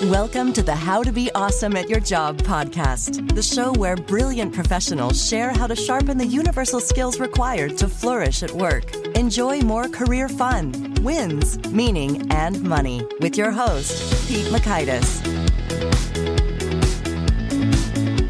Welcome to the How to Be Awesome at Your Job podcast, the show where brilliant professionals share how to sharpen the universal skills required to flourish at work. Enjoy more career fun, wins, meaning, and money with your host, Pete Mockaitis.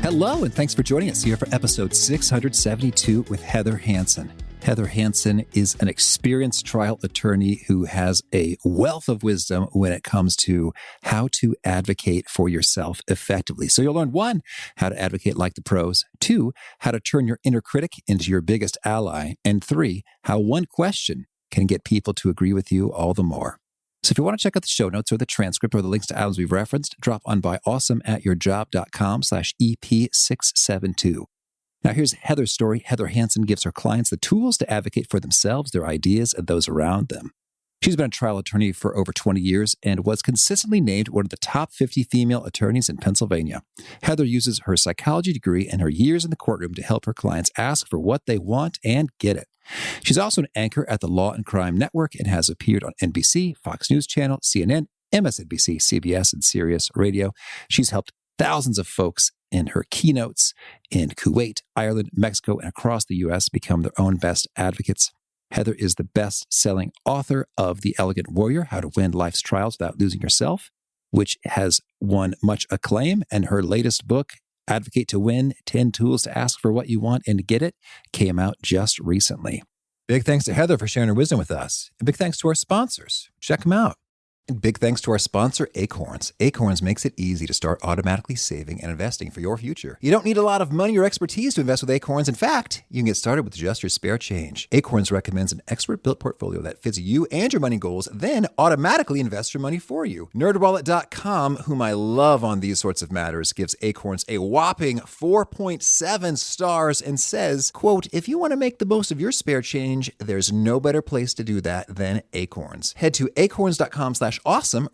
Hello, and thanks for joining us here for episode 672 with Heather Hansen. Heather Hansen is an experienced trial attorney who has a wealth of wisdom when it comes to how to advocate for yourself effectively. So you'll learn, 1, how to advocate like the pros, 2, how to turn your inner critic into your biggest ally, and 3, how one question can get people to agree with you all the more. So if you want to check out the show notes or the transcript or the links to items we've referenced, drop on by awesomeatyourjob.com/EP672. Now, here's Heather's story. Heather Hansen gives her clients the tools to advocate for themselves, their ideas, and those around them. She's been a trial attorney for over 20 years and was consistently named one of the top 50 female attorneys in Pennsylvania. Heather uses her psychology degree and her years in the courtroom to help her clients ask for what they want and get it. She's also an anchor at the Law and Crime Network and has appeared on NBC, Fox News Channel, CNN, MSNBC, CBS, and Sirius Radio. She's helped thousands of folks in her keynotes in Kuwait, Ireland, Mexico, and across the U.S. become their own best advocates. Heather is the best-selling author of The Elegant Warrior, How to Win Life's Trials Without Losing Yourself, which has won much acclaim. And her latest book, Advocate to Win, 10 Tools to Ask for What You Want and Get It, came out just recently. Big thanks to Heather for sharing her wisdom with us. And big thanks to our sponsors. Check them out. And big thanks to our sponsor, Acorns. Acorns makes it easy to start automatically saving and investing for your future. You don't need a lot of money or expertise to invest with Acorns. In fact, you can get started with just your spare change. Acorns recommends an expert-built portfolio that fits you and your money goals, then automatically invests your money for you. NerdWallet.com, whom I love on these sorts of matters, gives Acorns a whopping 4.7 stars and says, quote, "If you want to make the most of your spare change, there's no better place to do that than Acorns. Head to acorns.com/awesome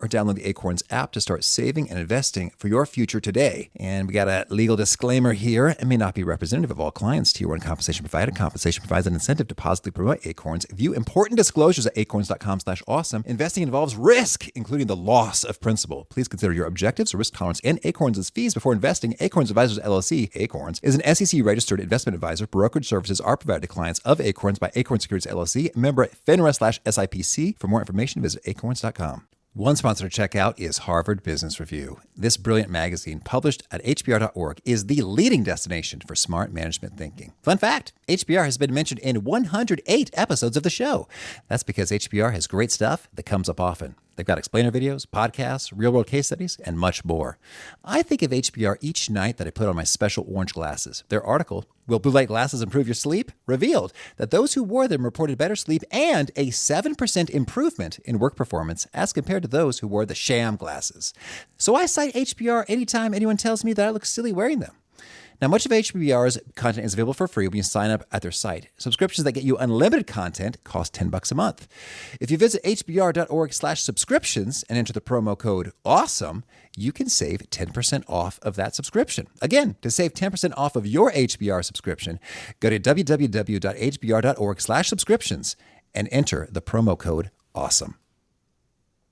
or download the Acorns app to start saving and investing for your future today." And we got a legal disclaimer here. It may not be representative of all clients. Tier 1 compensation provided. Compensation provides an incentive to positively promote Acorns. View important disclosures at acorns.com/awesome. Investing involves risk, including the loss of principal. Please consider your objectives, risk tolerance, and Acorns' fees before investing. Acorns Advisors LLC, Acorns, is an SEC-registered investment advisor. Brokerage services are provided to clients of Acorns by Acorns Securities LLC, member FINRA/SIPC. For more information, visit acorns.com. One sponsor to check out is Harvard Business Review. This brilliant magazine, published at hbr.org, is the leading destination for smart management thinking. Fun fact, HBR has been mentioned in 108 episodes of the show. That's because HBR has great stuff that comes up often. They've got explainer videos, podcasts, real-world case studies, and much more. I think of HBR each night that I put on my special orange glasses. Their article, "Will Blue Light Glasses Improve Your Sleep?" revealed that those who wore them reported better sleep and a 7% improvement in work performance as compared to those who wore the sham glasses. So I cite HBR anytime anyone tells me that I look silly wearing them. Now, much of HBR's content is available for free when you sign up at their site. Subscriptions that get you unlimited content cost $10 a month. If you visit hbr.org/subscriptions and enter the promo code AWESOME, you can save 10% off of that subscription. Again, to save 10% off of your HBR subscription, go to www.hbr.org/subscriptions and enter the promo code AWESOME.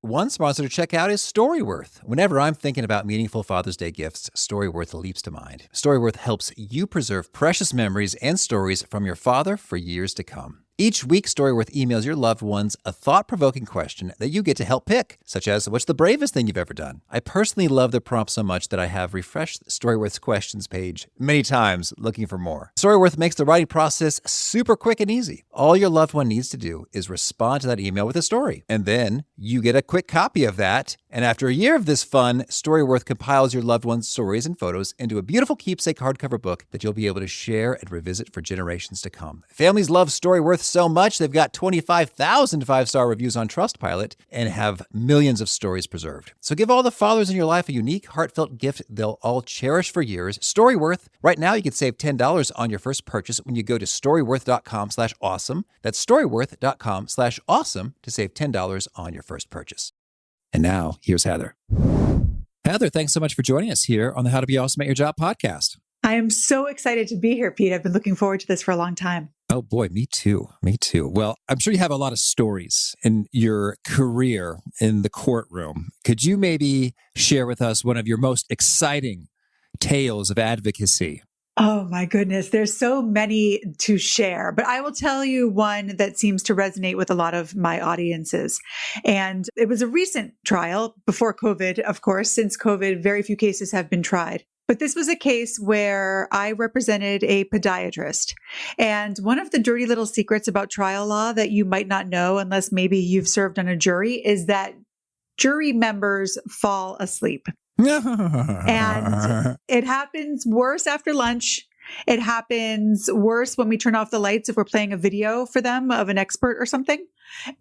One sponsor to check out is Storyworth. Whenever I'm thinking about meaningful Father's Day gifts, Storyworth leaps to mind. Storyworth helps you preserve precious memories and stories from your father for years to come. Each week, Storyworth emails your loved ones a thought-provoking question that you get to help pick, such as, what's the bravest thing you've ever done? I personally love the prompt so much that I have refreshed Storyworth's questions page many times looking for more. Storyworth makes the writing process super quick and easy. All your loved one needs to do is respond to that email with a story, and then you get a quick copy of that. And after a year of this fun, Storyworth compiles your loved one's stories and photos into a beautiful keepsake hardcover book that you'll be able to share and revisit for generations to come. Families love Storyworth so much, they've got 25,000 five-star reviews on Trustpilot and have millions of stories preserved. So give all the fathers in your life a unique, heartfelt gift they'll all cherish for years. Storyworth. Right now, you can save $10 on your first purchase when you go to storyworth.com/awesome. That's storyworth.com/awesome to save $10 on your first purchase. And now, here's Heather. Heather, thanks so much for joining us here on the How to Be Awesome at Your Job podcast. I am so excited to be here, Pete. I've been looking forward to this for a long time. Oh boy, me too. Me too. Well, I'm sure you have a lot of stories in your career in the courtroom. Could you maybe share with us one of your most exciting tales of advocacy? Oh my goodness. There's so many to share, but I will tell you one that seems to resonate with a lot of my audiences. And it was a recent trial before COVID, of course. Since COVID, very few cases have been tried. But this was a case where I represented a podiatrist. And one of the dirty little secrets about trial law that you might not know, unless maybe you've served on a jury, is that jury members fall asleep. And it happens worse after lunch. It happens worse when we turn off the lights if we're playing a video for them of an expert or something.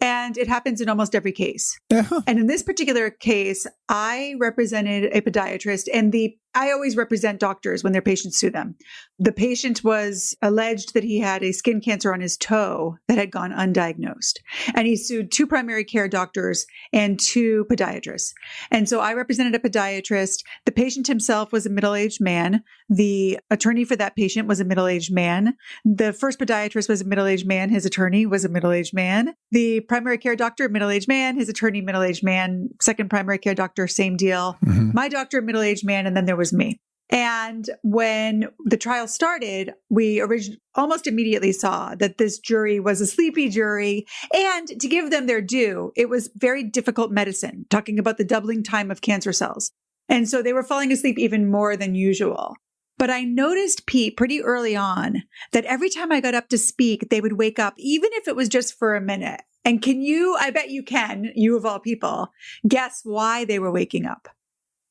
And it happens in almost every case. And in this particular case, I represented a podiatrist, and I always represent doctors when their patients sue them. The patient was alleged that he had a skin cancer on his toe that had gone undiagnosed. And he sued 2 primary care doctors and 2 podiatrists. And so I represented a podiatrist. The patient himself was a middle-aged man. The attorney for that patient was a middle-aged man. The first podiatrist was a middle-aged man. His attorney was a middle-aged man. The primary care doctor, middle-aged man. His attorney, middle-aged man. Second primary care doctor, same deal. Mm-hmm. My doctor, middle-aged man. And then there was me. And when the trial started, we almost immediately saw that this jury was a sleepy jury. And to give them their due, it was very difficult medicine, talking about the doubling time of cancer cells. And so they were falling asleep even more than usual. But I noticed, Pete, pretty early on that every time I got up to speak, they would wake up, even if it was just for a minute. And I bet you can, you of all people, guess why they were waking up?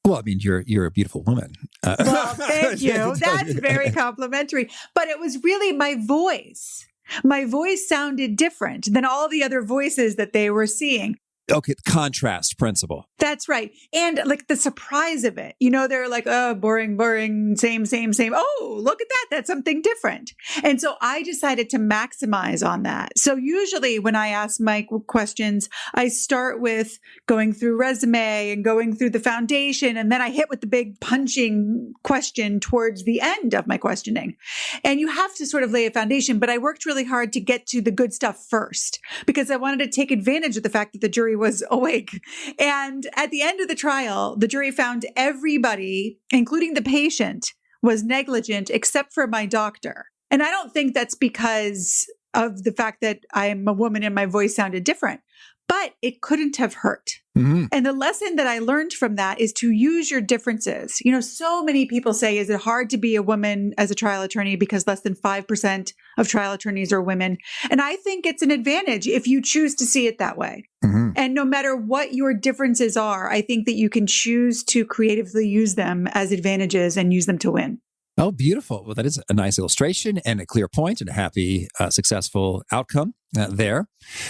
Well, I mean, you're a beautiful woman. Well, thank you. That's very complimentary. But it was really my voice. My voice sounded different than all the other voices that they were seeing. Okay, contrast principle. That's right. And like the surprise of it, they're like, oh, boring, same. Oh, look at that. That's something different. And so I decided to maximize on that. So usually when I ask my questions, I start with going through resume and going through the foundation. And then I hit with the big punching question towards the end of my questioning. And you have to sort of lay a foundation. But I worked really hard to get to the good stuff first because I wanted to take advantage of the fact that the jury was awake. And at the end of the trial, the jury found everybody, including the patient, was negligent except for my doctor. And I don't think that's because of the fact that I'm a woman and my voice sounded different, but it couldn't have hurt. Mm-hmm. And the lesson that I learned from that is to use your differences. So many people say, is it hard to be a woman as a trial attorney because less than 5% of trial attorneys are women? And I think it's an advantage if you choose to see it that way. Mm-hmm. And no matter what your differences are, I think that you can choose to creatively use them as advantages and use them to win. Oh, beautiful. Well, that is a nice illustration and a clear point and a happy, successful outcome there.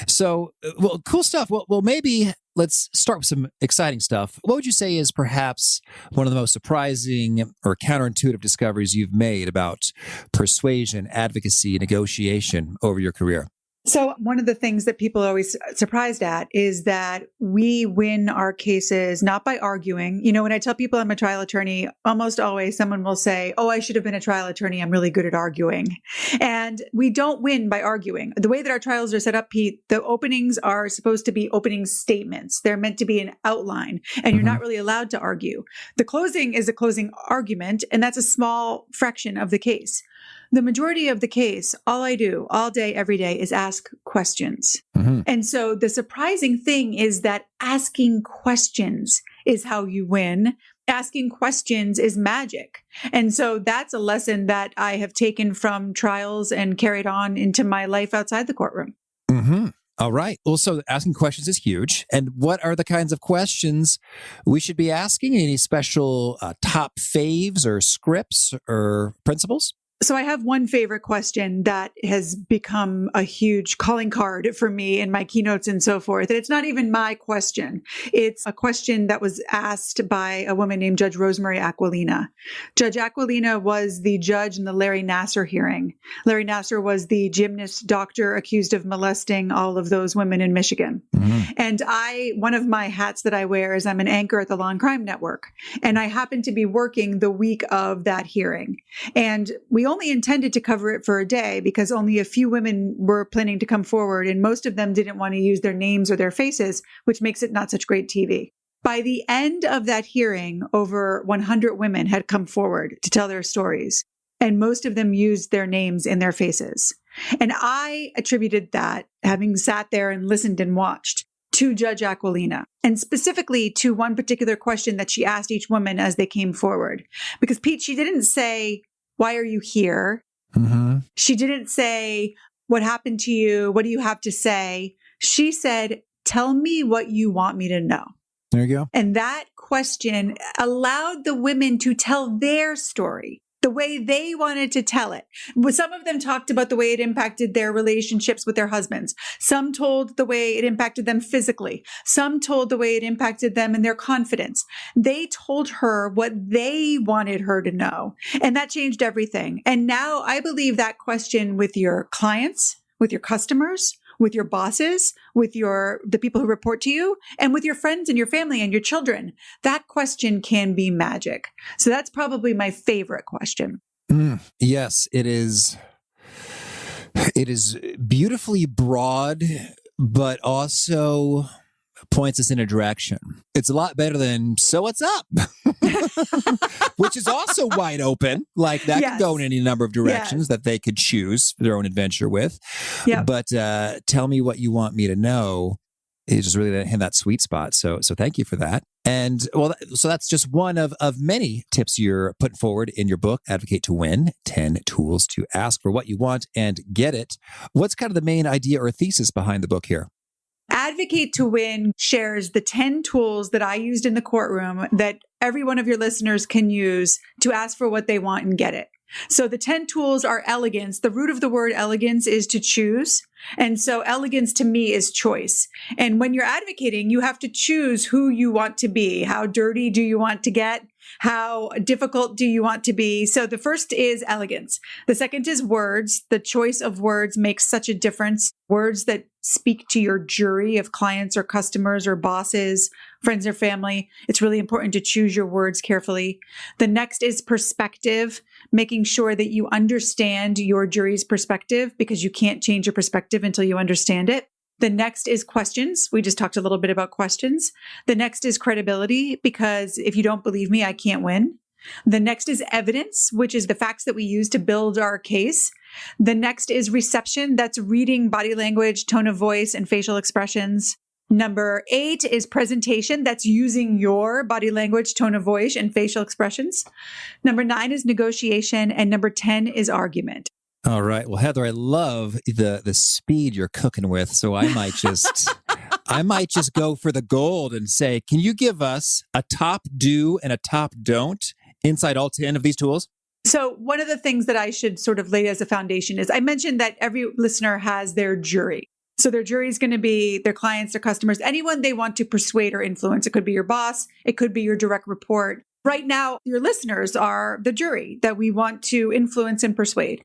So, well, cool stuff. Well, maybe let's start with some exciting stuff. What would you say is perhaps one of the most surprising or counterintuitive discoveries you've made about persuasion, advocacy, negotiation over your career? So one of the things that people are always surprised at is that we win our cases not by arguing. When I tell people I'm a trial attorney, almost always someone will say, oh, I should have been a trial attorney. I'm really good at arguing. And we don't win by arguing. The way that our trials are set up, Pete, the openings are supposed to be opening statements. They're meant to be an outline, and you're not really allowed to argue. The closing is a closing argument, and that's a small fraction of the case. The majority of the case, all I do all day, every day is ask questions. Mm-hmm. And so the surprising thing is that asking questions is how you win. Asking questions is magic. And so that's a lesson that I have taken from trials and carried on into my life outside the courtroom. Mm-hmm. All right. Well, so asking questions is huge. And what are the kinds of questions we should be asking? Any special top faves or scripts or principles? So I have one favorite question that has become a huge calling card for me in my keynotes and so forth. And it's not even my question. It's a question that was asked by a woman named Judge Rosemary Aquilina. Judge Aquilina was the judge in the Larry Nassar hearing. Larry Nassar was the gymnast doctor accused of molesting all of those women in Michigan. Mm-hmm. And one of my hats that I wear is I'm an anchor at the Law and Crime Network. And I happened to be working the week of that hearing. And we only intended to cover it for a day because only a few women were planning to come forward, and most of them didn't want to use their names or their faces, which makes it not such great TV. By the end of that hearing, over 100 women had come forward to tell their stories, and most of them used their names in their faces. And I attributed that, having sat there and listened and watched, to Judge Aquilina, and specifically to one particular question that she asked each woman as they came forward. Because, Pete, she didn't say, "Why are you here?" Mm-hmm. She didn't say, "What happened to you? What do you have to say?" She said, "Tell me what you want me to know." There you go. And that question allowed the women to tell their story the way they wanted to tell it. Some of them talked about the way it impacted their relationships with their husbands. Some told the way it impacted them physically. Some told the way it impacted them in their confidence. They told her what they wanted her to know. And that changed everything. And now I believe that question with your clients, with your customers, with your bosses, with the people who report to you, and with your friends and your family and your children, that question can be magic. So that's probably my favorite question. Yes, it is. It is beautifully broad, but also points us in a direction. It's a lot better than "So what's up?" which is also wide open. Like that could go in any number of directions that they could choose for their own adventure with. Yep. But tell me what you want me to know is just really in that sweet spot. So thank you for that. And so that's just one of many tips you're putting forward in your book, Advocate to Win, 10 Tools to Ask for What You Want and Get It. What's kind of the main idea or thesis behind the book here? Advocate to Win shares the 10 tools that I used in the courtroom that every one of your listeners can use to ask for what they want and get it. So the 10 tools are elegance. The root of the word elegance is to choose. And so elegance to me is choice. And when you're advocating, you have to choose who you want to be. How dirty do you want to get? How difficult do you want to be? So the first is elegance. The second is words. The choice of words makes such a difference. Words that speak to your jury of clients or customers or bosses, friends or family. It's really important to choose your words carefully. The next is perspective, making sure that you understand your jury's perspective, because you can't change your perspective until you understand it. The next is questions. We just talked a little bit about questions. The next is credibility, because if you don't believe me, I can't win. The next is evidence, which is the facts that we use to build our case. The next is reception. That's reading body language, tone of voice, and facial expressions. Number 8 is presentation. That's using your body language, tone of voice, and facial expressions. Number 9 is negotiation. And number 10 is argument. All right. Well, Heather, I love the speed you're cooking with. So I might just go for the gold and say, can you give us a top do and a top don't inside all 10 of these tools? So one of the things that I should sort of lay as a foundation is I mentioned that every listener has their jury. So their jury is going to be their clients, their customers, anyone they want to persuade or influence. It could be your boss. It could be your direct report. Right now, your listeners are the jury that we want to influence and persuade.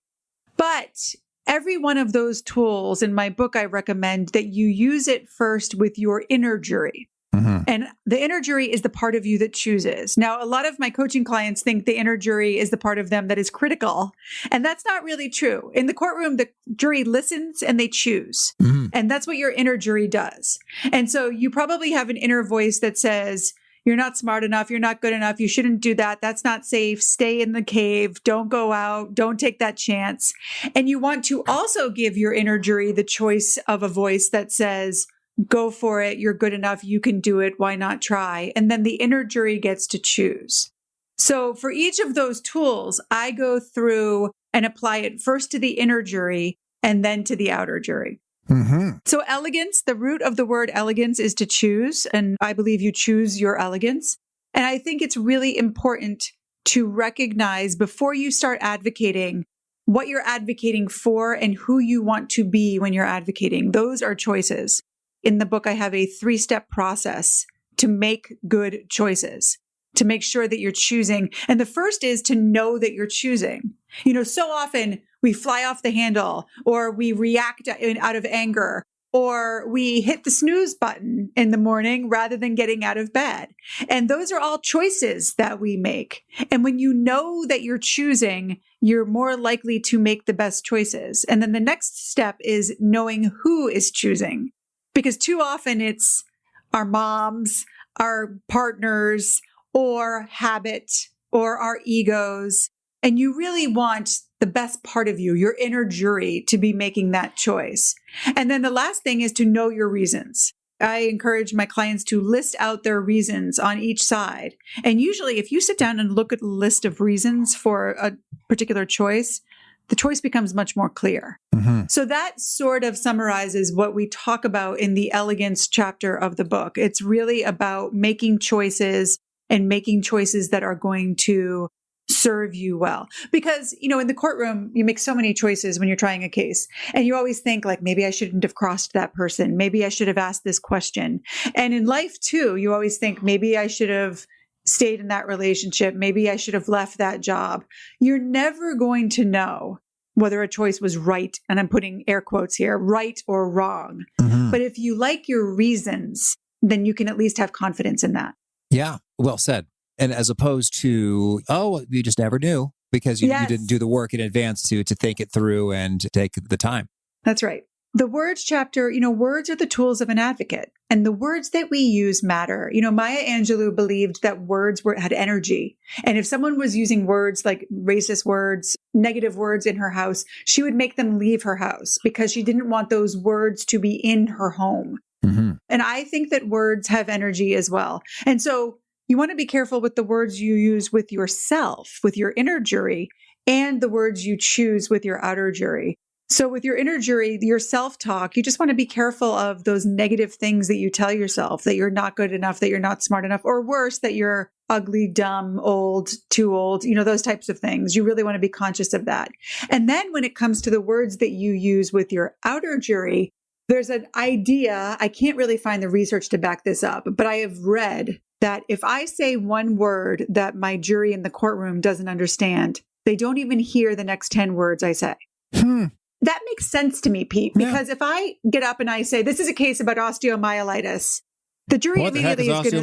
But every one of those tools in my book, I recommend that you use it first with your inner jury. Mm-hmm. And the inner jury is the part of you that chooses. Now, a lot of my coaching clients think the inner jury is the part of them that is critical. And that's not really true. In the courtroom, the jury listens and they choose. Mm-hmm. And that's what your inner jury does. And so you probably have an inner voice that says, you're not smart enough. You're not good enough. You shouldn't do that. That's not safe. Stay in the cave. Don't go out. Don't take that chance. And you want to also give your inner jury the choice of a voice that says, go for it. You're good enough. You can do it. Why not try? And then the inner jury gets to choose. So for each of those tools, I go through and apply it first to the inner jury and then to the outer jury. Mm-hmm. So elegance, the root of the word elegance is to choose. And I believe you choose your elegance. And I think it's really important to recognize before you start advocating what you're advocating for and who you want to be when you're advocating. Those are choices. In the book, I have a 3-step process to make good choices, to make sure that you're choosing. And the first is to know that you're choosing. You know, so often we fly off the handle or we react out of anger or we hit the snooze button in the morning rather than getting out of bed. And those are all choices that we make. And when you know that you're choosing, you're more likely to make the best choices. And then the next step is knowing who is choosing, because too often it's our moms, our partners, or habit, or our egos. And you really want the best part of you, your inner jury, to be making that choice. And then the last thing is to know your reasons. I encourage my clients to list out their reasons on each side. And usually if you sit down and look at the list of reasons for a particular choice, the choice becomes much more clear. Mm-hmm. So that sort of summarizes what we talk about in the elegance chapter of the book. It's really about making choices and making choices that are going to serve you well. Because, in the courtroom, you make so many choices when you're trying a case. And you always think like, maybe I shouldn't have crossed that person. Maybe I should have asked this question. And in life too, you always think maybe I should have stayed in that relationship. Maybe I should have left that job. You're never going to know whether a choice was right. And I'm putting air quotes here, right or wrong. Mm-hmm. But if you like your reasons, then you can at least have confidence in that. Yeah, well said. And as opposed to, you just never knew because you didn't do the work in advance to think it through and take the time. That's right. The words chapter, words are the tools of an advocate, and the words that we use matter. Maya Angelou believed that words had energy. And if someone was using words like racist words, negative words in her house, she would make them leave her house because she didn't want those words to be in her home. Mm-hmm. And I think that words have energy as well. And so you want to be careful with the words you use with yourself, with your inner jury, and the words you choose with your outer jury. So with your inner jury, your self-talk, you just want to be careful of those negative things that you tell yourself, that you're not good enough, that you're not smart enough, or worse, that you're ugly, dumb, old, too old, those types of things. You really want to be conscious of that. And then when it comes to the words that you use with your outer jury, there's an idea, I can't really find the research to back this up, but I have read that if I say one word that my jury in the courtroom doesn't understand, they don't even hear the next 10 words I say. That makes sense to me, Pete, because if I get up and I say, this is a case about osteomyelitis, the jury immediately is going to...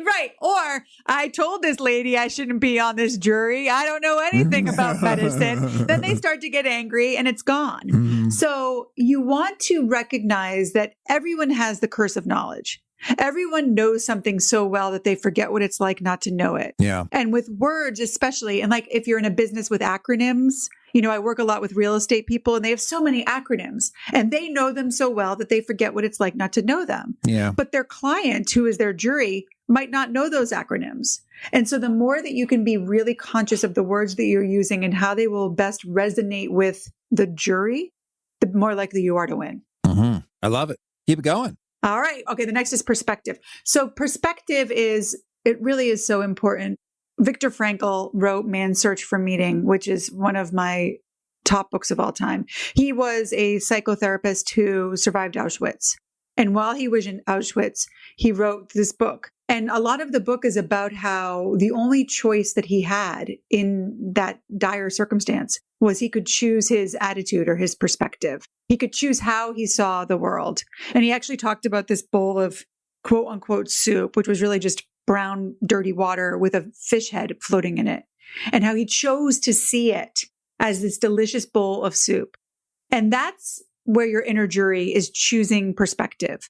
Right. Or I told this lady I shouldn't be on this jury. I don't know anything about medicine. Then they start to get angry and it's gone. Mm-hmm. So you want to recognize that everyone has the curse of knowledge. Everyone knows something so well that they forget what it's like not to know it. Yeah. And with words, especially, and like if you're in a business with acronyms, I work a lot with real estate people and they have so many acronyms and they know them so well that they forget what it's like not to know them. Yeah. But their client, who is their jury, might not know those acronyms. And so the more that you can be really conscious of the words that you're using and how they will best resonate with the jury, the more likely you are to win. Mm-hmm. I love it. Keep it going. All right. Okay. The next is perspective. So perspective it really is so important. Viktor Frankl wrote Man's Search for Meaning, which is one of my top books of all time. He was a psychotherapist who survived Auschwitz. And while he was in Auschwitz, he wrote this book. And a lot of the book is about how the only choice that he had in that dire circumstance was he could choose his attitude or his perspective. He could choose how he saw the world. And he actually talked about this bowl of quote unquote soup, which was really just brown, dirty water with a fish head floating in it, and how he chose to see it as this delicious bowl of soup. And that's where your inner jury is choosing perspective.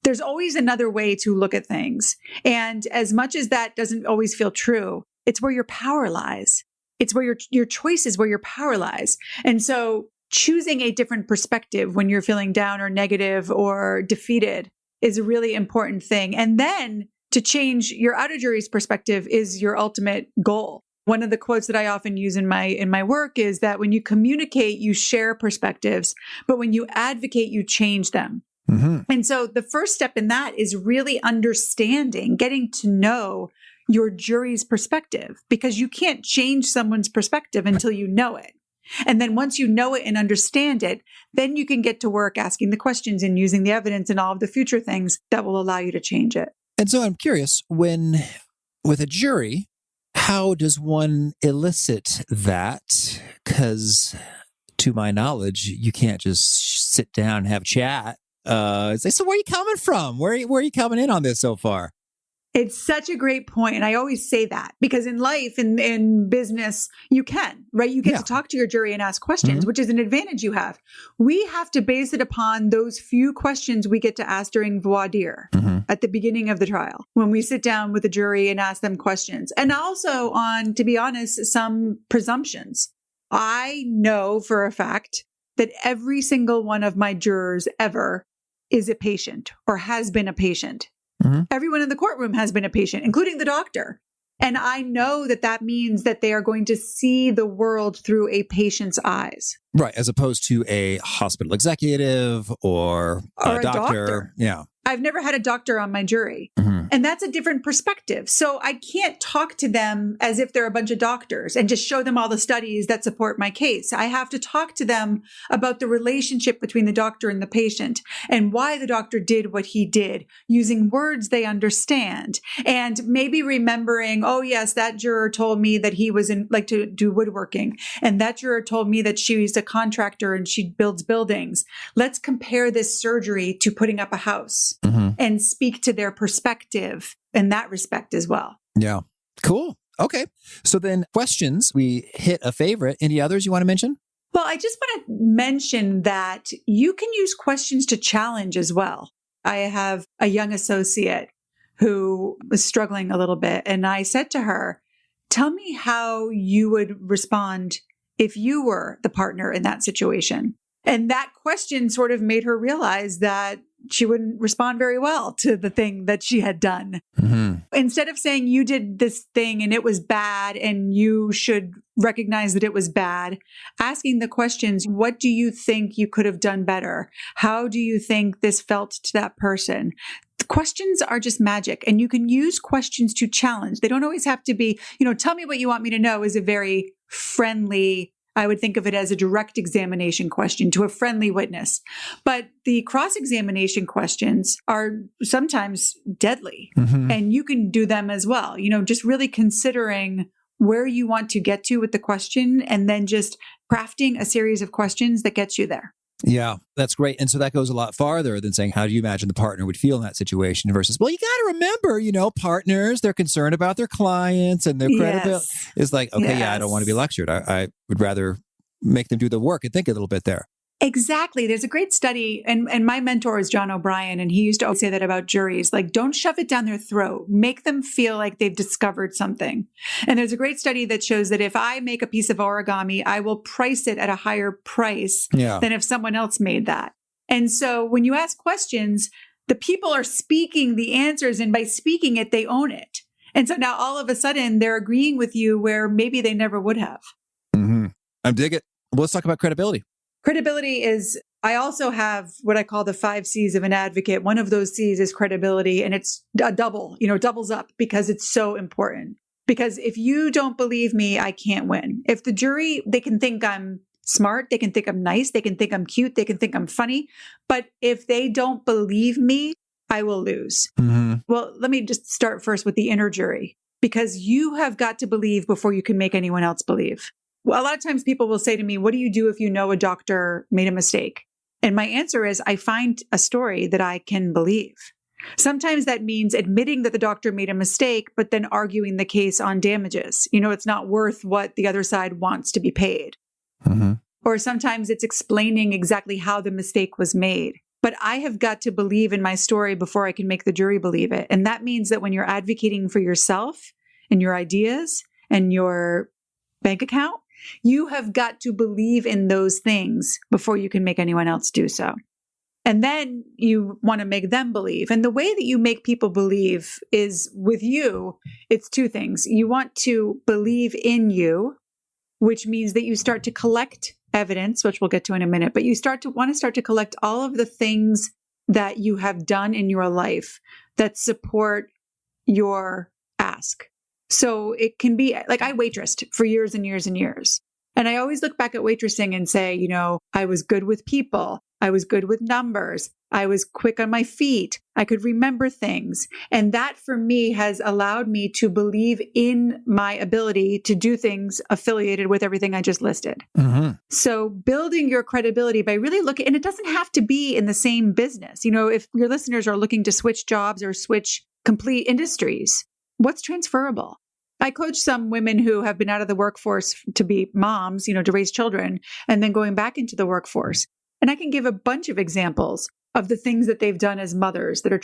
There's always another way to look at things. And as much as that doesn't always feel true, it's where your power lies. It's where your choice is where your power lies. And so choosing a different perspective when you're feeling down or negative or defeated is a really important thing. And then to change your outer jury's perspective is your ultimate goal. One of the quotes that I often use in my work is that when you communicate, you share perspectives, but when you advocate, you change them. Mm-hmm. And so the first step in that is really understanding, getting to know your jury's perspective, because you can't change someone's perspective until you know it. And then once you know it and understand it, then you can get to work asking the questions and using the evidence and all of the future things that will allow you to change it. And so I'm curious, with a jury, how does one elicit that? Because to my knowledge, you can't just sit down and have chat. Say, so where are you coming from? Where are you coming in on this so far? It's such a great point. And I always say that because in life, in business, you can, right? You get to talk to your jury and ask questions, which is an advantage you have. We have to base it upon those few questions we get to ask during voir dire at the beginning of the trial, when we sit down with the jury and ask them questions. And also on, to be honest, some presumptions. I know for a fact that every single one of my jurors ever is a patient or has been a patient. Everyone in the courtroom has been a patient, including the doctor. And I know that that means that they are going to see the world through a patient's eyes. Right. As opposed to a hospital executive or a doctor. Yeah. I've never had a doctor on my jury. And that's a different perspective. So I can't talk to them as if they're a bunch of doctors and just show them all the studies that support my case. I have to talk to them about the relationship between the doctor and the patient and why the doctor did what he did, using words they understand, and maybe remembering, oh yes, that juror told me that he was like to do woodworking. And that juror told me that she's a contractor and she builds buildings. Let's compare this surgery to putting up a house and speak to their perspective in that respect as well. Yeah. Cool. Okay. So then questions, we hit a favorite. Any others you want to mention? Well, I just want to mention that you can use questions to challenge as well. I have a young associate who was struggling a little bit. And I said to her, tell me how you would respond if you were the partner in that situation. And that question sort of made her realize that she wouldn't respond very well to the thing that she had done. Instead of saying you did this thing and it was bad and you should recognize that it was bad, asking the questions, what do you think you could have done better? How do you think this felt to that person? The questions are just magic, and you can use questions to challenge. They don't always have to be, tell me what you want me to know is a very friendly, I would think of it as a direct examination question to a friendly witness. But the cross-examination questions are sometimes deadly, and you can do them as well. Just really considering where you want to get to with the question and then just crafting a series of questions that gets you there. Yeah, that's great. And so that goes a lot farther than saying, how do you imagine the partner would feel in that situation versus, well, you got to remember, partners, they're concerned about their clients and their credibility. It's like, okay, I don't want to be lectured. I would rather make them do the work and think a little bit there. Exactly. There's a great study, and my mentor is John O'Brien, and he used to always say that about juries, like, don't shove it down their throat. Make them feel like they've discovered something. And there's a great study that shows that if I make a piece of origami, I will price it at a higher price than if someone else made that. And so when you ask questions, the people are speaking the answers, and by speaking it, they own it. And so now all of a sudden they're agreeing with you where maybe they never would have. I dig it. Well, let's talk about credibility. Credibility is, I also have what I call the 5 C's of an advocate. One of those C's is credibility, and it's a doubles up because it's so important. Because if you don't believe me, I can't win. If the jury, they can think I'm smart, they can think I'm nice, they can think I'm cute, they can think I'm funny. But if they don't believe me, I will lose. Well, let me just start first with the inner jury, because you have got to believe before you can make anyone else believe. Well, a lot of times people will say to me, what do you do if you know a doctor made a mistake? And my answer is, I find a story that I can believe. Sometimes that means admitting that the doctor made a mistake, but then arguing the case on damages. It's not worth what the other side wants to be paid. Or sometimes it's explaining exactly how the mistake was made. But I have got to believe in my story before I can make the jury believe it. And that means that when you're advocating for yourself and your ideas and your bank account, you have got to believe in those things before you can make anyone else do so. And then you want to make them believe. And the way that you make people believe is with you, it's 2 things. You want to believe in you, which means that you start to collect evidence, which we'll get to in a minute, but you want to start to collect all of the things that you have done in your life that support your ask. So it can be like, I waitressed for years and years and years. And I always look back at waitressing and say, I was good with people. I was good with numbers. I was quick on my feet. I could remember things. And that for me has allowed me to believe in my ability to do things affiliated with everything I just listed. So building your credibility by really looking, and it doesn't have to be in the same business. You know, if your listeners are looking to switch jobs or switch complete industries, what's transferable? I coach some women who have been out of the workforce to be moms, to raise children, and then going back into the workforce. And I can give a bunch of examples of the things that they've done as mothers that are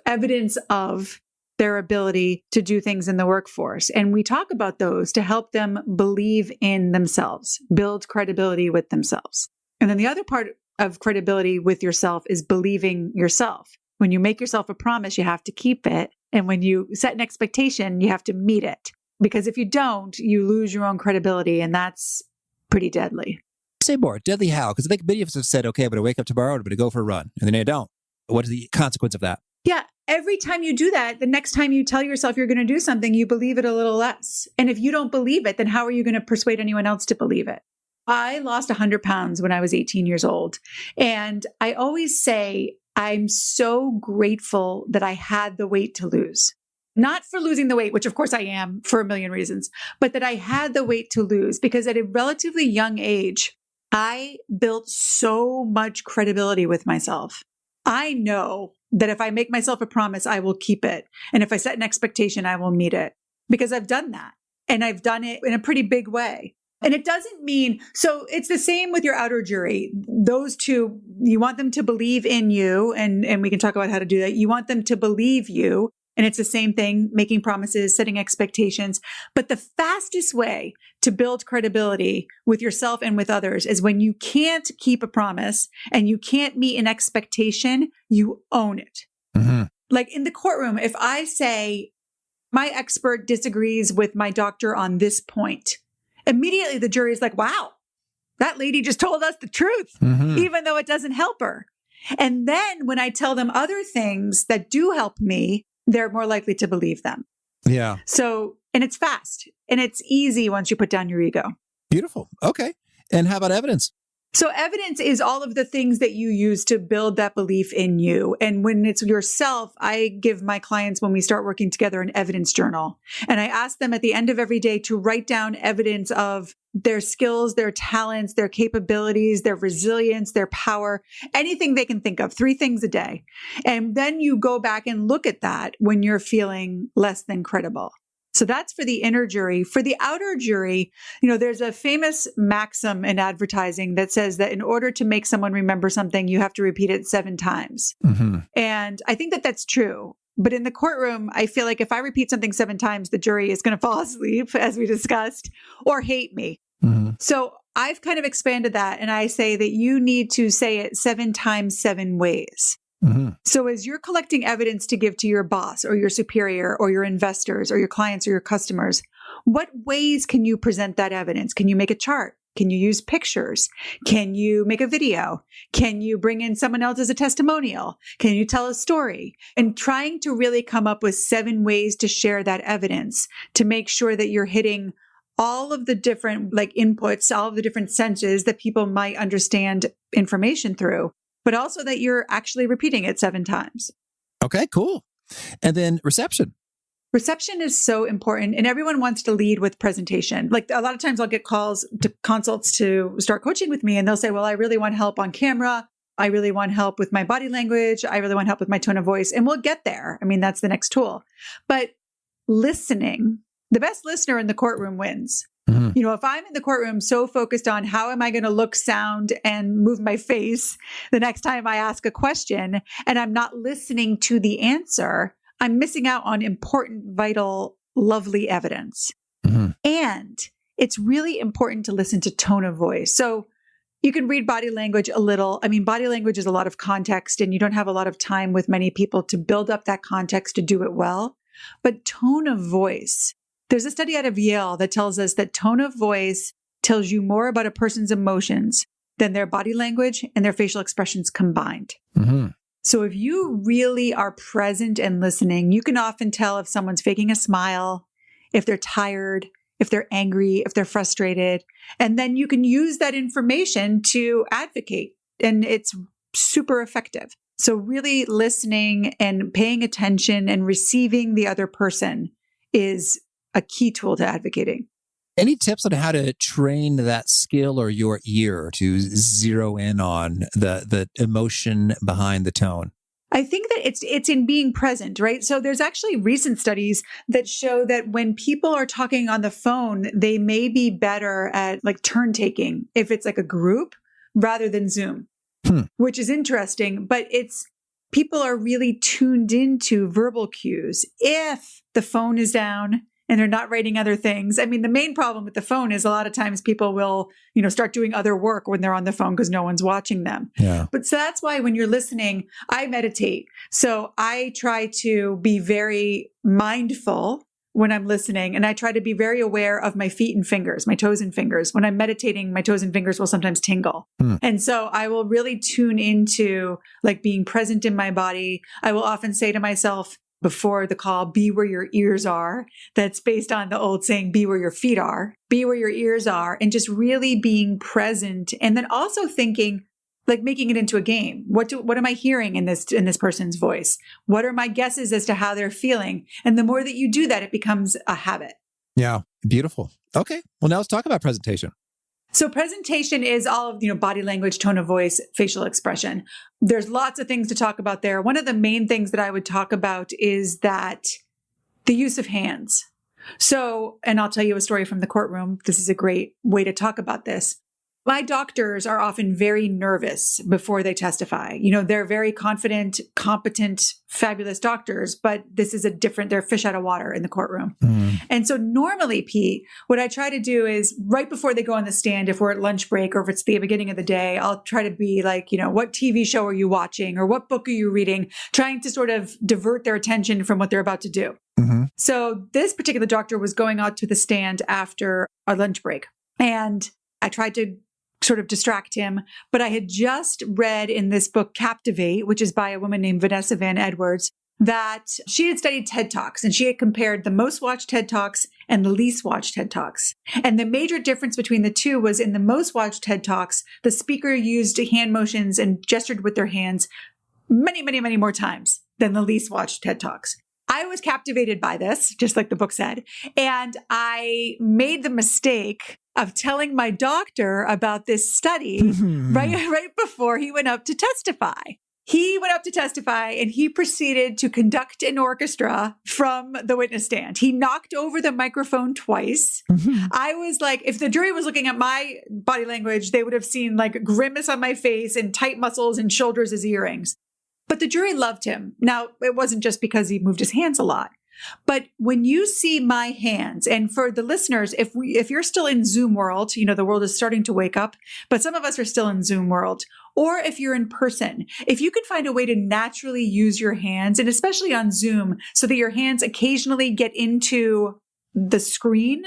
evidence of their ability to do things in the workforce. And we talk about those to help them believe in themselves, build credibility with themselves. And then the other part of credibility with yourself is believing yourself. When you make yourself a promise, you have to keep it. And when you set an expectation, you have to meet it. Because if you don't, you lose your own credibility, and that's pretty deadly. Say more. Deadly how? Because I think many of us have said, okay, I'm going to wake up tomorrow, I'm going to go for a run. And then I don't. What is the consequence of that? Yeah. Every time you do that, the next time you tell yourself you're going to do something, you believe it a little less. And if you don't believe it, then how are you going to persuade anyone else to believe it? I lost 100 pounds when I was 18 years old. And I always say, I'm so grateful that I had the weight to lose. Not for losing the weight, which of course I am for a million reasons, but that I had the weight to lose because at a relatively young age, I built so much credibility with myself. I know that if I make myself a promise, I will keep it. And if I set an expectation, I will meet it because I've done that. And I've done it in a pretty big way. And it doesn't mean, so it's the same with your outer jury. Those two, you want them to believe in you, and we can talk about how to do that. You want them to believe you. And it's the same thing, making promises, setting expectations. But the fastest way to build credibility with yourself and with others is when you can't keep a promise and you can't meet an expectation, you own it. Like in the courtroom, if I say, my expert disagrees with my doctor on this point, immediately the jury is like, wow, that lady just told us the truth, even though it doesn't help her. And then when I tell them other things that do help me, they're more likely to believe them. Yeah. So, and it's fast and it's easy once you put down your ego. Beautiful. Okay. And how about evidence? So evidence is all of the things that you use to build that belief in you. And when it's yourself, I give my clients, when we start working together, an evidence journal. And I ask them at the end of every day to write down evidence of their skills, their talents, their capabilities, their resilience, their power, anything they can think of, 3 things a day. And then you go back and look at that when you're feeling less than credible. So that's for the inner jury. For the outer jury, there's a famous maxim in advertising that says that in order to make someone remember something, you have to repeat it 7 times. And I think that that's true. But in the courtroom, I feel like if I repeat something 7 times, the jury is going to fall asleep, as we discussed, or hate me. So I've kind of expanded that. And I say that you need to say it 7 times, 7 ways. So as you're collecting evidence to give to your boss or your superior or your investors or your clients or your customers, what ways can you present that evidence? Can you make a chart? Can you use pictures? Can you make a video? Can you bring in someone else as a testimonial? Can you tell a story? And trying to really come up with 7 ways to share that evidence to make sure that you're hitting all of the different inputs, all of the different senses that people might understand information through, but also that you're actually repeating it 7 times. Okay, cool. And then reception. Reception is so important, and everyone wants to lead with presentation. Like a lot of times I'll get calls to consults to start coaching with me, and they'll say, well, I really want help on camera. I really want help with my body language. I really want help with my tone of voice. And we'll get there. I mean, that's the next tool. But listening, the best listener in the courtroom wins. If I'm in the courtroom so focused on how am I going to look, sound, and move my face the next time I ask a question, and I'm not listening to the answer, I'm missing out on important, vital, lovely evidence. And it's really important to listen to tone of voice. So you can read body language a little. I mean, body language is a lot of context, and you don't have a lot of time with many people to build up that context to do it well. But tone of voice, there's a study out of Yale that tells us that tone of voice tells you more about a person's emotions than their body language and their facial expressions combined. So if you really are present and listening, you can often tell if someone's faking a smile, if they're tired, if they're angry, if they're frustrated. And then you can use that information to advocate. And it's super effective. So really listening and paying attention and receiving the other person is a key tool to advocating. Any tips on how to train that skill or your ear to zero in on the emotion behind the tone? I think that it's in being present, right? So there's actually recent studies that show that when people are talking on the phone, they may be better at like turn taking if it's like a group rather than Zoom, which is interesting, but people are really tuned into verbal cues. If the phone is down and they're not writing other things. I mean, the main problem with the phone is a lot of times people will, start doing other work when they're on the phone because no one's watching them. Yeah. But so that's why when you're listening, I meditate. So I try to be very mindful when I'm listening, and I try to be very aware of my feet and fingers, my toes and fingers. When I'm meditating, my toes and fingers will sometimes tingle. And so I will really tune into like being present in my body. I will often say to myself, before the call, be where your ears are. That's based on the old saying, be where your feet are, be where your ears are, and just really being present. And then also thinking, like making it into a game. What am I hearing in this person's voice? What are my guesses as to how they're feeling? And the more that you do that, it becomes a habit. Yeah. Beautiful. Okay. Well, now let's talk about presentation. So presentation is all of, body language, tone of voice, facial expression. There's lots of things to talk about there. One of the main things that I would talk about is that the use of hands. So, and I'll tell you a story from the courtroom. This is a great way to talk about this. My doctors are often very nervous before they testify. They're very confident, competent, fabulous doctors, but this is they're fish out of water in the courtroom. And so normally, Pete, what I try to do is right before they go on the stand, if we're at lunch break or if it's the beginning of the day, I'll try to be like, what TV show are you watching or what book are you reading? Trying to sort of divert their attention from what they're about to do. So this particular doctor was going out to the stand after our lunch break. And I tried to sort of distract him. But I had just read in this book, Captivate, which is by a woman named Vanessa Van Edwards, that she had studied TED Talks and she had compared the most watched TED Talks and the least watched TED Talks. And the major difference between the two was in the most watched TED Talks, the speaker used hand motions and gestured with their hands many, many, many more times than the least watched TED Talks. I was captivated by this, just like the book said, and I made the mistake of telling my doctor about this study right before he went up to testify. He went up to testify and he proceeded to conduct an orchestra from the witness stand. He knocked over the microphone twice. I was like, if the jury was looking at my body language, they would have seen like grimace on my face and tight muscles and shoulders as earrings. But the jury loved him. Now, it wasn't just because he moved his hands a lot. But when you see my hands, and for the listeners, if you're still in Zoom world, the world is starting to wake up, but some of us are still in Zoom world, or if you're in person, if you can find a way to naturally use your hands, and especially on Zoom, so that your hands occasionally get into the screen,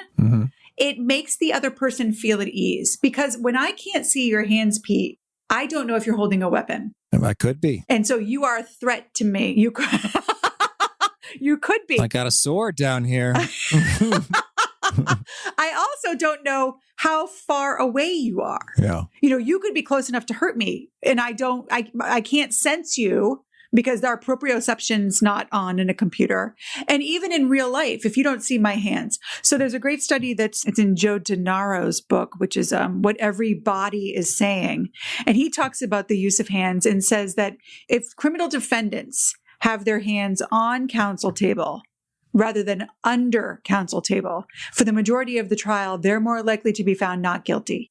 it makes the other person feel at ease. Because when I can't see your hands, Pete, I don't know if you're holding a weapon. I could be. And so you are a threat to me. You could, you could be. I got a sword down here. I also don't know how far away you are. Yeah. You could be close enough to hurt me. And I can't sense you because our proprioception's not on in a computer. And even in real life, if you don't see my hands. So there's a great study it's in Joe DeNaro's book, which is What Every Body is Saying. And he talks about the use of hands and says that if criminal defendants have their hands on counsel table rather than under counsel table, for the majority of the trial, they're more likely to be found not guilty.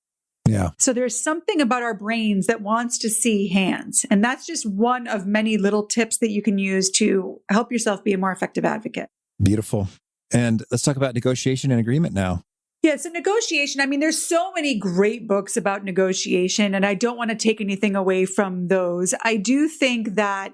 Yeah. So there's something about our brains that wants to see hands. And that's just one of many little tips that you can use to help yourself be a more effective advocate. Beautiful. And let's talk about negotiation and agreement now. Yeah, so negotiation, there's so many great books about negotiation, and I don't want to take anything away from those. I do think that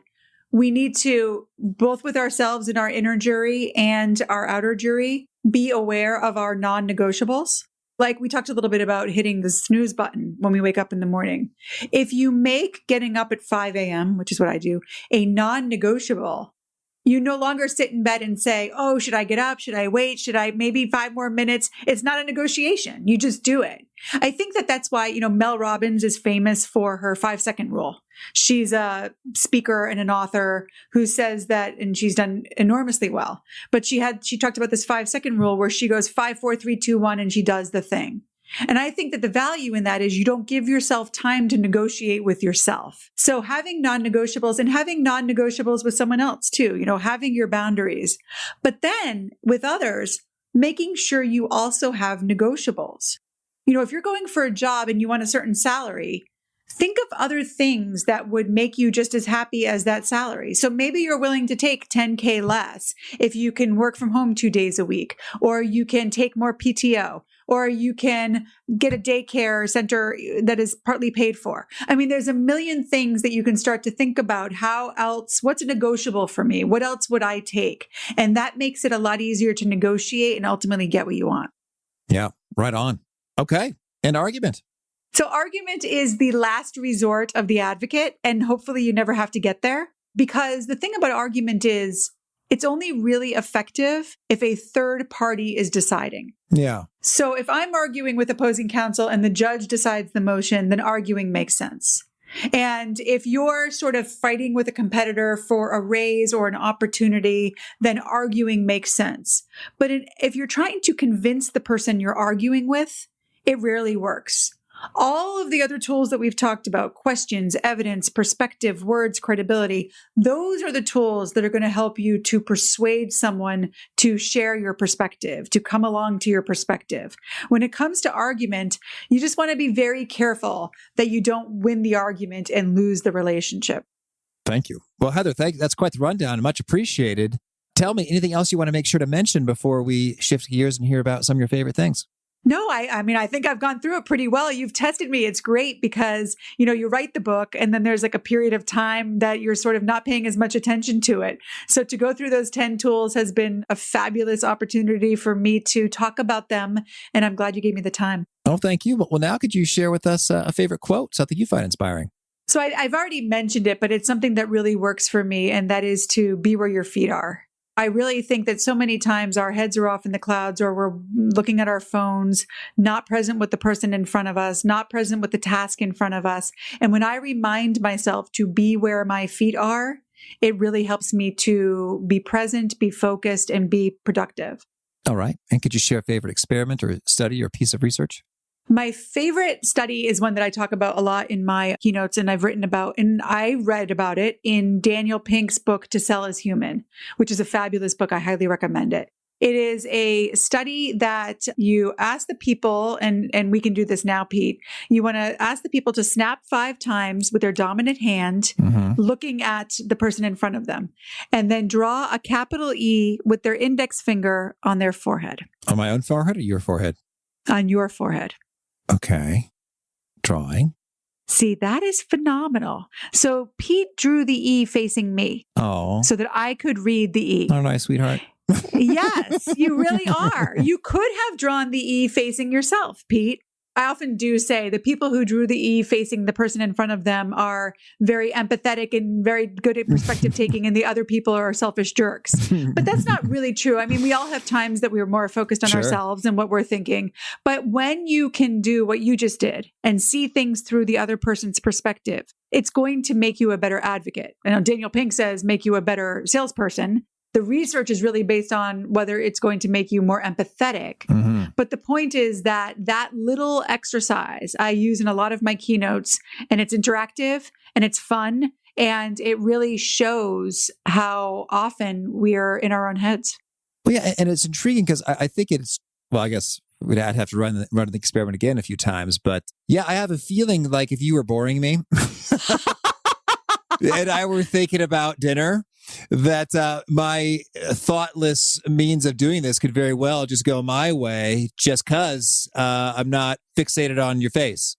we need to, both with ourselves and our inner jury and our outer jury, be aware of our non-negotiables. Like we talked a little bit about hitting the snooze button when we wake up in the morning. If you make getting up at 5 a.m., which is what I do, a non-negotiable, You no longer sit in bed and say, oh, should I get up? Should I wait? Should I maybe 5 more minutes? It's not a negotiation. You just do it. I think that that's why, Mel Robbins is famous for her 5-second rule. She's a speaker and an author who says that, and she's done enormously well, but she talked about this 5-second rule where she goes 5, 4, 3, 2, 1, and she does the thing. And I think that the value in that is you don't give yourself time to negotiate with yourself. So having non-negotiables and having non-negotiables with someone else too, having your boundaries. But then with others, making sure you also have negotiables. If you're going for a job and you want a certain salary, think of other things that would make you just as happy as that salary. So maybe you're willing to take $10K less if you can work from home 2 days a week, or you can take more PTO, or you can get a daycare center that is partly paid for. I mean, there's a million things that you can start to think about. How else, what's negotiable for me? What else would I take? And that makes it a lot easier to negotiate and ultimately get what you want. Yeah, right on. Okay. And argument. So argument is the last resort of the advocate, and hopefully you never have to get there, because the thing about argument is it's only really effective if a third party is deciding. Yeah. So if I'm arguing with opposing counsel and the judge decides the motion, then arguing makes sense. And if you're sort of fighting with a competitor for a raise or an opportunity, then arguing makes sense. But if you're trying to convince the person you're arguing with, it rarely works. All of the other tools that we've talked about, questions, evidence, perspective, words, credibility, those are the tools that are going to help you to persuade someone to share your perspective, to come along to your perspective. When it comes to argument, you just want to be very careful that you don't win the argument and lose the relationship. Thank you. Well, Heather, that's quite the rundown. Much appreciated. Tell me anything else you want to make sure to mention before we shift gears and hear about some of your favorite things. No, I mean, I think I've gone through it pretty well. You've tested me. It's great because, you write the book and then there's like a period of time that you're sort of not paying as much attention to it. So to go through those 10 tools has been a fabulous opportunity for me to talk about them. And I'm glad you gave me the time. Oh, thank you. Well, now could you share with us a favorite quote, something you find inspiring? So I've already mentioned it, but it's something that really works for me. And that is to be where your feet are. I really think that so many times our heads are off in the clouds, or we're looking at our phones, not present with the person in front of us, not present with the task in front of us. And when I remind myself to be where my feet are, it really helps me to be present, be focused, and be productive. All right. And could you share a favorite experiment or study or piece of research? My favorite study is one that I talk about a lot in my keynotes, and I've written about, and I read about it in Daniel Pink's book, To Sell as Human, which is a fabulous book. I highly recommend it. It is a study that you ask the people, and we can do this now, Pete. You want to ask the people to snap 5 times with their dominant hand, looking at the person in front of them, and then draw a capital E with their index finger on their forehead. On my own forehead or your forehead? On your forehead. Okay. Drawing. See, that is phenomenal. So Pete drew the E facing me. Oh. So that I could read the E. Oh, nice, sweetheart. Yes, you really are. You could have drawn the E facing yourself, Pete. I often do say the people who drew the E facing the person in front of them are very empathetic and very good at perspective taking, and the other people are selfish jerks. But that's not really true. I mean, we all have times that we're more focused on ourselves and what we're thinking. But when you can do what you just did and see things through the other person's perspective, it's going to make you a better advocate. And Daniel Pink says, make you a better salesperson. The research is really based on whether it's going to make you more empathetic. But the point is that little exercise I use in a lot of my keynotes, and it's interactive and it's fun. And it really shows how often we're in our own heads. Well, yeah. And it's intriguing because I think I guess I'd have to run the experiment again a few times. But yeah, I have a feeling like if you were boring me and I were thinking about dinner, that my thoughtless means of doing this could very well just go my way just because I'm not fixated on your face.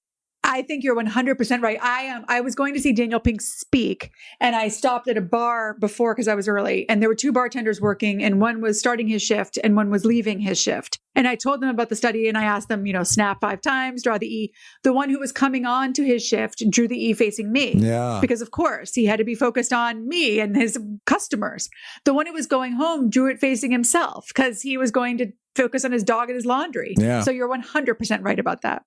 I think you're 100% right. I was going to see Daniel Pink speak, and I stopped at a bar before because I was early, and there were two bartenders working, and one was starting his shift and one was leaving his shift. And I told them about the study, and I asked them, snap 5 times, draw the E. The one who was coming on to his shift drew the E facing me. Yeah. Because of course he had to be focused on me and his customers. The one who was going home drew it facing himself because he was going to focus on his dog and his laundry. Yeah. So you're 100% right about that.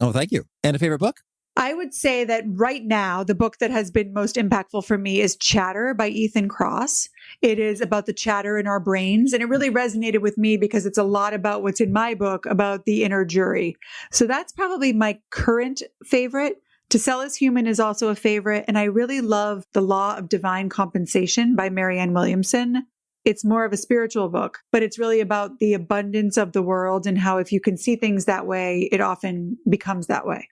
Oh, thank you. And a favorite book? I would say that right now, the book that has been most impactful for me is Chatter by Ethan Kross. It is about the chatter in our brains. And it really resonated with me because it's a lot about what's in my book about the inner jury. So that's probably my current favorite. To Sell as Human is also a favorite. And I really love The Law of Divine Compensation by Marianne Williamson. It's more of a spiritual book, but it's really about the abundance of the world and how if you can see things that way, it often becomes that way.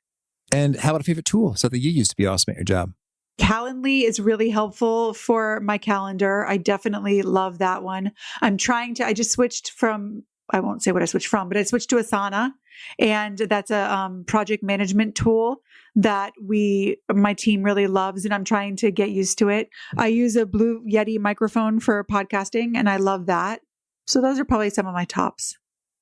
And how about a favorite tool, something you use to be awesome at your job? Calendly is really helpful for my calendar. I definitely love that one. I just switched from, I won't say what I switched from, but I switched to Asana. And that's a project management tool that my team really loves, and I'm trying to get used to it. I use a Blue Yeti microphone for podcasting, and I love that. So those are probably some of my tops.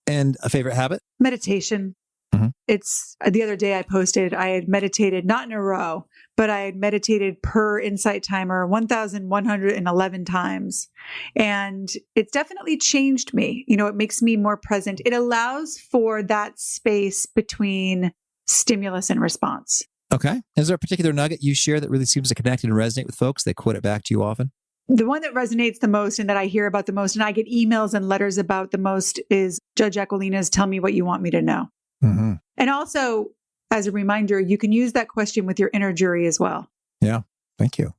And a favorite habit? Meditation. Mm-hmm. It's the other day I posted, I had meditated, not in a row, but I had meditated per Insight Timer 1,111 times. And it's definitely changed me. It makes me more present. It allows for that space between stimulus and response. Okay. Is there a particular nugget you share that really seems to connect and resonate with folks? They quote it back to you often? The one that resonates the most and that I hear about the most and I get emails and letters about the most is Judge Aquilina's "Tell me what you want me to know." Mm-hmm. And also, as a reminder, you can use that question with your inner jury as well. Yeah. Thank you.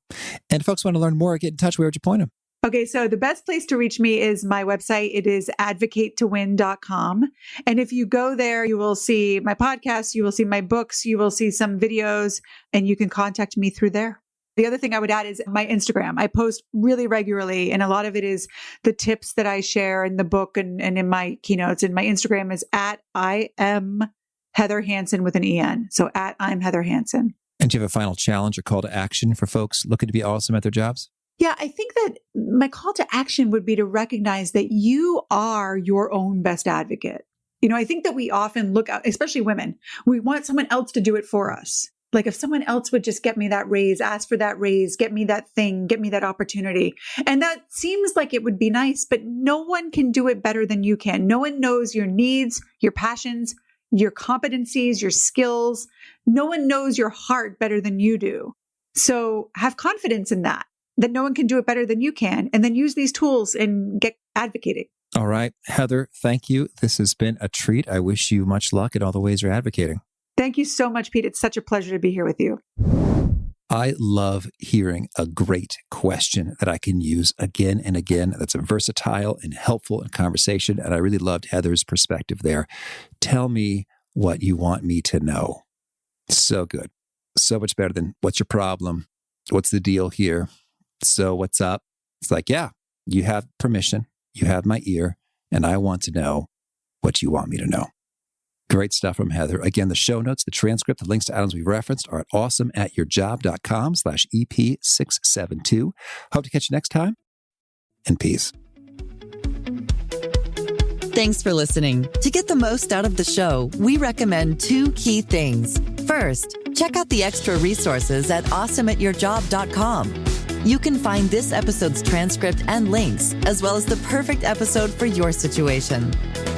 And if folks want to learn more, get in touch. Where would you point them? Okay, so the best place to reach me is my website. It is advocatetowin.com. And if you go there, you will see my podcasts, you will see my books, you will see some videos, and you can contact me through there. The other thing I would add is my Instagram. I post really regularly, and a lot of it is the tips that I share in the book and in my keynotes. And my Instagram is @I am Heather Hansen with an EN. So @I'm Heather Hansen. And do you have a final challenge or call to action for folks looking to be awesome at their jobs? Yeah, I think that my call to action would be to recognize that you are your own best advocate. I think that we often look out, especially women, we want someone else to do it for us. Like if someone else would just get me that raise, ask for that raise, get me that thing, get me that opportunity. And that seems like it would be nice, but no one can do it better than you can. No one knows your needs, your passions, your competencies, your skills. No one knows your heart better than you do. So have confidence in that no one can do it better than you can. And then use these tools and get advocating. All right. Heather, thank you. This has been a treat. I wish you much luck in all the ways you're advocating. Thank you so much, Pete. It's such a pleasure to be here with you. I love hearing a great question that I can use again and again. That's versatile and helpful in conversation. And I really loved Heather's perspective there. Tell me what you want me to know. So good. So much better than what's your problem? What's the deal here? So what's up? It's like, yeah, you have permission. You have my ear. And I want to know what you want me to know. Great stuff from Heather. Again, the show notes, the transcript, the links to items we've referenced are at awesomeatyourjob.com/EP672. Hope to catch you next time. And peace. Thanks for listening. To get the most out of the show, we recommend 2 key things. First, check out the extra resources at awesomeatyourjob.com. You can find this episode's transcript and links, as well as the perfect episode for your situation.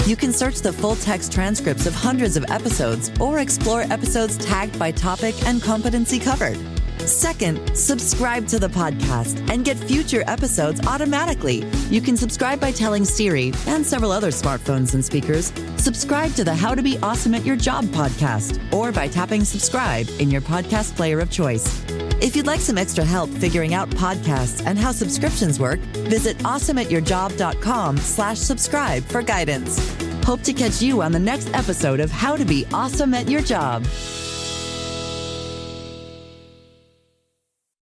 You can search the full text transcripts of hundreds of episodes or explore episodes tagged by topic and competency covered. Second, subscribe to the podcast and get future episodes automatically. You can subscribe by telling Siri and several other smartphones and speakers, subscribe to the How to Be Awesome at Your Job podcast, or by tapping subscribe in your podcast player of choice. If you'd like some extra help figuring out podcasts and how subscriptions work, visit awesomeatyourjob.com/subscribe for guidance. Hope to catch you on the next episode of How to Be Awesome at Your Job.